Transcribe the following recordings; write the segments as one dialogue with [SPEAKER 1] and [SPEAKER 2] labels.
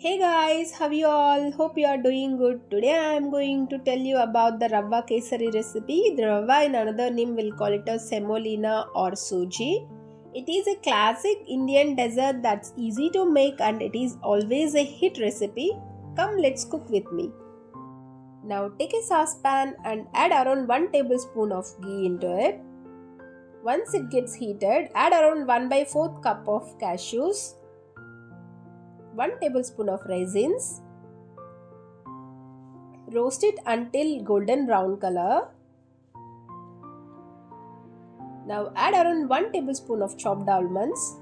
[SPEAKER 1] Hey guys, how you all? Hope you are doing good. Today I am going to tell you about the Ravva Kesari recipe. The Ravva in another name will call it a semolina or Sooji. It is a classic Indian dessert that's easy to make and it is always a hit recipe. Come, let's cook with me. Now take a saucepan and add around 1 tablespoon of ghee into it. Once it gets heated, add around 1 by 4th cup of cashews, 1 tablespoon of raisins. Roast it until golden brown color. Now add around 1 tablespoon of chopped almonds.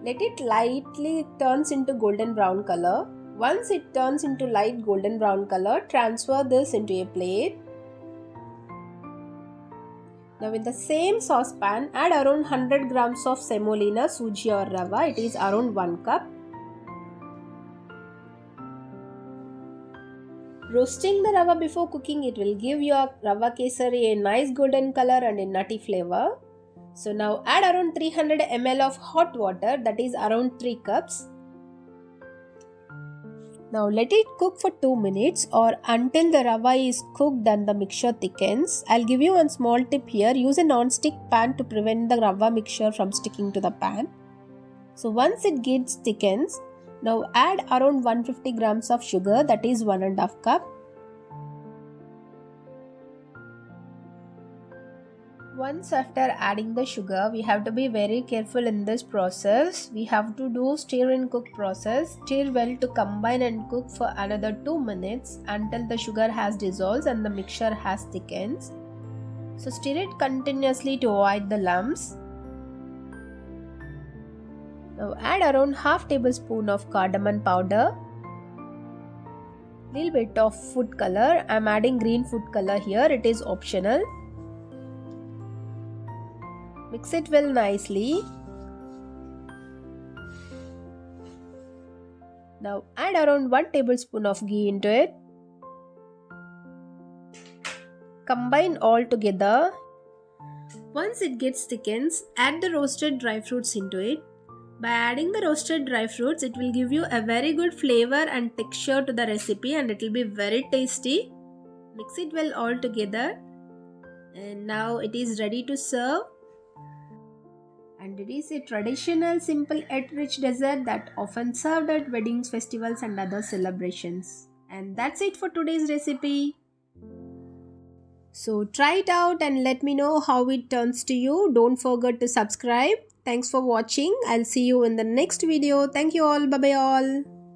[SPEAKER 1] Let it lightly turns into golden brown color. Once it turns into light golden brown color, transfer this into a plate. Now in the same saucepan, add around 100 grams of semolina, Sooji or rava. It is around 1 cup. Roasting the rava before cooking, it will give your Ravva Kesari a nice golden color and a nutty flavor. So now add around 300 ml of hot water, that is around 3 cups. Now let it cook for 2 minutes or until the rava is cooked and the mixture thickens. I'll give you one small tip here. Use a non-stick pan to prevent the rava mixture from sticking to the pan. So once it gets thickens, now add around 150 grams of sugar, that is 1.5 cup. Once after adding the sugar, we have to be very careful in this process. We have to do stir and cook process. Stir well to combine and cook for another 2 minutes until the sugar has dissolved and the mixture has thickened. So stir it continuously to avoid the lumps. Now add around half tablespoon of cardamom powder. Little bit of food color. I am adding green food color here. It is optional. Mix it well nicely. Now add around 1 tablespoon of ghee into it. Combine all together. Once it gets thickened, add the roasted dry fruits into it. By adding the roasted dry fruits, it will give you a very good flavor and texture to the recipe and it will be very tasty. Mix it well all together. And now it is ready to serve. And it is a traditional, simple yet rich dessert that often served at weddings, festivals and other celebrations. And that's it for today's recipe. So try it out and let me know how it turns to you. Don't forget to subscribe. Thanks for watching. I'll see you in the next video. Thank you all. Bye bye all.